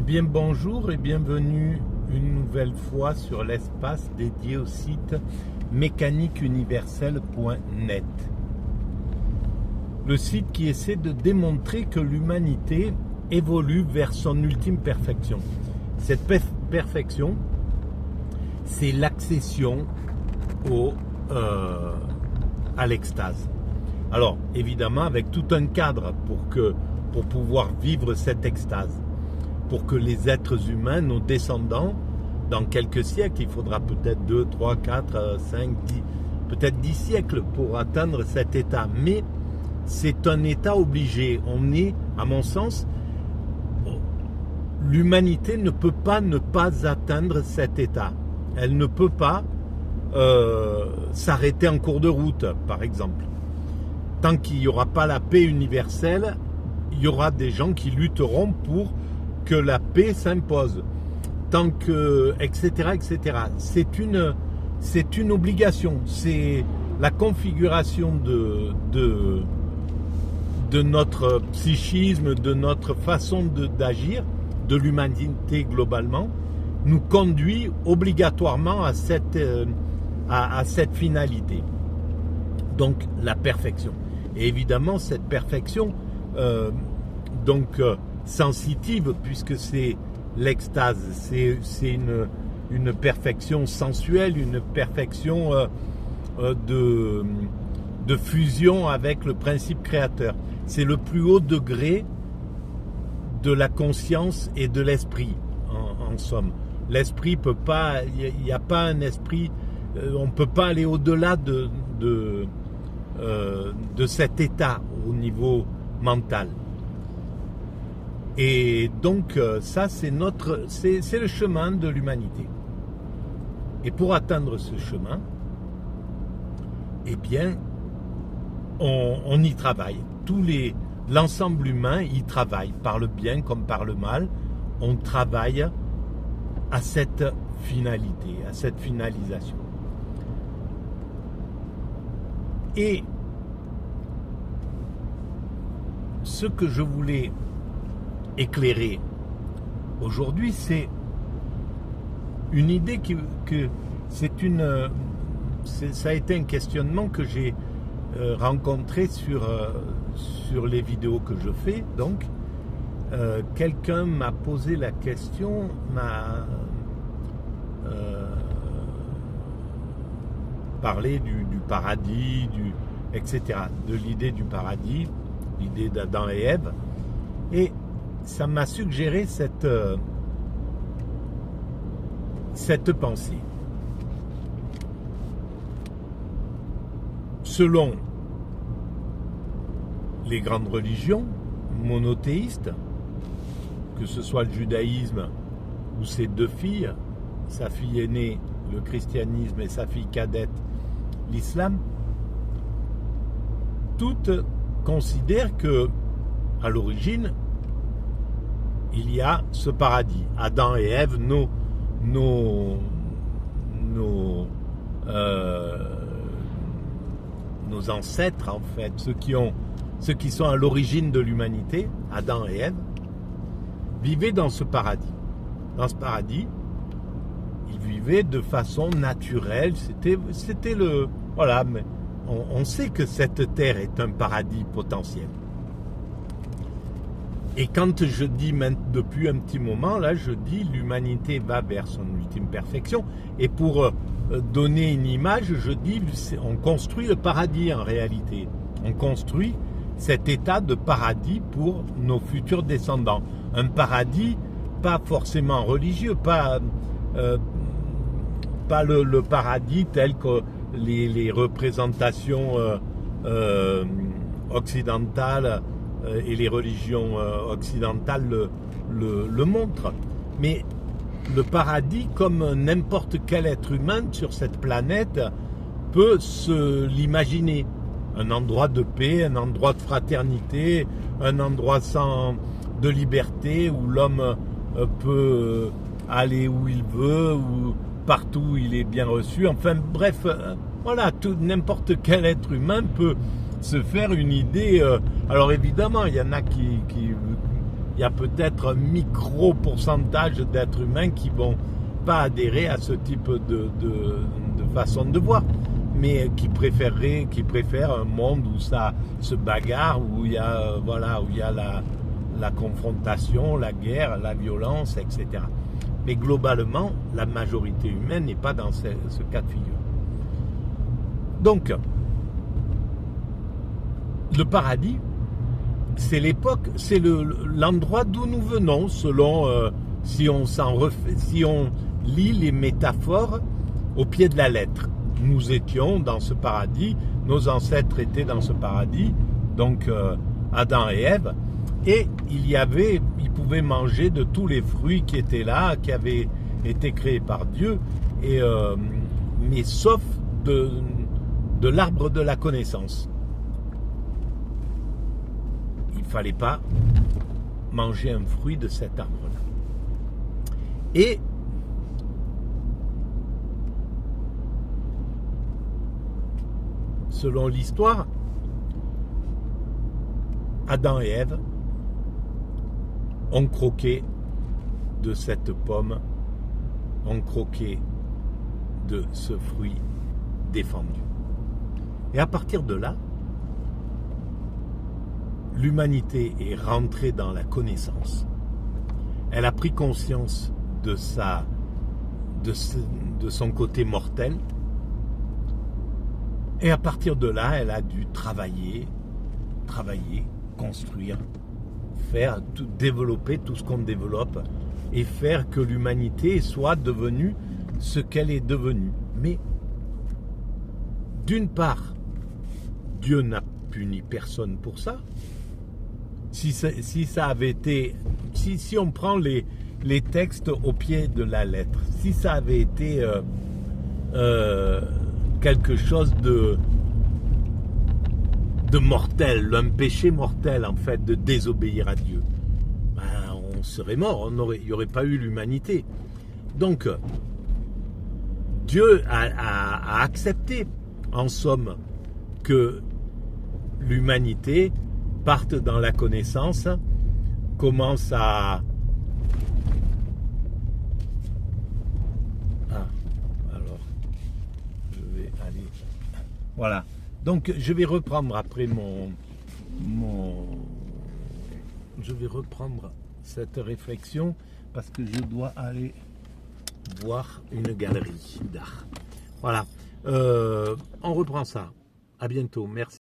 bien bonjour et bienvenue une nouvelle fois sur l'espace dédié au site mécaniqueuniverselle.net. Le site qui essaie de démontrer que l'humanité évolue vers son ultime perfection. Cette perfection, c'est l'accession à l'extase. Alors, évidemment, avec tout un cadre pour pouvoir vivre cette extase. Pour que les êtres humains, nos descendants, dans quelques siècles, il faudra peut-être 2, 3, 4, 5, 10, peut-être 10 siècles pour atteindre cet état. Mais c'est un état obligé. On est, à mon sens, l'humanité ne peut pas ne pas atteindre cet état. Elle ne peut pas s'arrêter en cours de route, par exemple. Tant qu'il n'y aura pas la paix universelle, il y aura des gens qui lutteront pour que la paix s'impose, tant que, etc., etc. C'est une obligation, c'est la configuration de notre psychisme, de notre façon d'agir, de l'humanité globalement, nous conduit obligatoirement à cette finalité. Donc la perfection. Et évidemment, cette perfection, sensitive, puisque c'est l'extase, c'est une perfection sensuelle, une perfection de fusion avec le principe créateur. C'est le plus haut degré de la conscience et de l'esprit, en somme. L'esprit peut pas, il n'y a pas un esprit, on ne peut pas aller au-delà de cet état au niveau mental. Et donc ça, c'est le chemin de l'humanité. Et pour atteindre ce chemin, eh bien, on y travaille. L'ensemble humain y travaille, par le bien comme par le mal. On travaille à cette finalité, à cette finalisation. Et ce que je voulais éclairer aujourd'hui, c'est une idée ça a été un questionnement que j'ai rencontré sur les vidéos que je fais. Donc, quelqu'un m'a posé la question, m'a parlé du paradis, etc., de l'idée du paradis, l'idée d'Adam et Ève, et ça m'a suggéré cette pensée. Selon les grandes religions monothéistes, que ce soit le judaïsme ou ses deux filles, sa fille aînée, le christianisme, et sa fille cadette, l'islam, toutes considèrent que, à l'origine, il y a ce paradis. Adam et Ève, nos ancêtres, en fait, ceux qui sont à l'origine de l'humanité, Adam et Ève, vivaient dans ce paradis. Dans ce paradis, ils vivaient de façon naturelle. C'était le... Voilà, mais on sait que cette terre est un paradis potentiel. Et quand je dis depuis un petit moment, là, je dis l'humanité va vers son ultime perfection. Et pour donner une image, je dis on construit le paradis en réalité. On construit cet état de paradis pour nos futurs descendants. Un paradis pas forcément religieux, pas le paradis tel que les représentations occidentales et les religions occidentales le montrent. Mais le paradis, comme n'importe quel être humain sur cette planète, peut se l'imaginer. Un endroit de paix, un endroit de fraternité, un endroit de liberté où l'homme peut aller où il veut, ou partout où il est bien reçu. Enfin bref, voilà, n'importe quel être humain peut se faire une idée. Alors évidemment, il y en a qui il y a peut-être un micro pourcentage d'êtres humains qui vont pas adhérer à ce type de façon de voir, mais qui préfèrent un monde où ça se bagarre, où il y a la confrontation, la guerre, la violence, etc. Mais globalement, la majorité humaine n'est pas dans ce cas de figure. Donc, le paradis, c'est l'époque, c'est l'endroit d'où nous venons, selon si on lit les métaphores au pied de la lettre. Nous étions dans ce paradis, nos ancêtres étaient dans ce paradis, donc Adam et Ève, et ils pouvaient manger de tous les fruits qui étaient là, qui avaient été créés par Dieu, mais sauf de l'arbre de la connaissance. Il ne fallait pas manger un fruit de cet arbre-là. Et selon l'histoire, Adam et Ève ont croqué de cette pomme, ont croqué de ce fruit défendu. Et à partir de là, l'humanité est rentrée dans la connaissance. Elle a pris conscience de son côté mortel. Et à partir de là, elle a dû travailler, construire, développer tout ce qu'on développe et faire que l'humanité soit devenue ce qu'elle est devenue. Mais d'une part, Dieu n'a puni personne pour ça. Si ça avait été, si on prend les textes au pied de la lettre, si ça avait été quelque chose de mortel, un péché mortel en fait, de désobéir à Dieu, ben, on serait mort, il n'y aurait pas eu l'humanité. Donc Dieu a accepté en somme que l'humanité parte dans la connaissance, commence à... alors, je vais aller... Voilà. Donc, je vais reprendre après je vais reprendre cette réflexion parce que je dois aller voir une galerie d'art. Voilà. On reprend ça. À bientôt. Merci.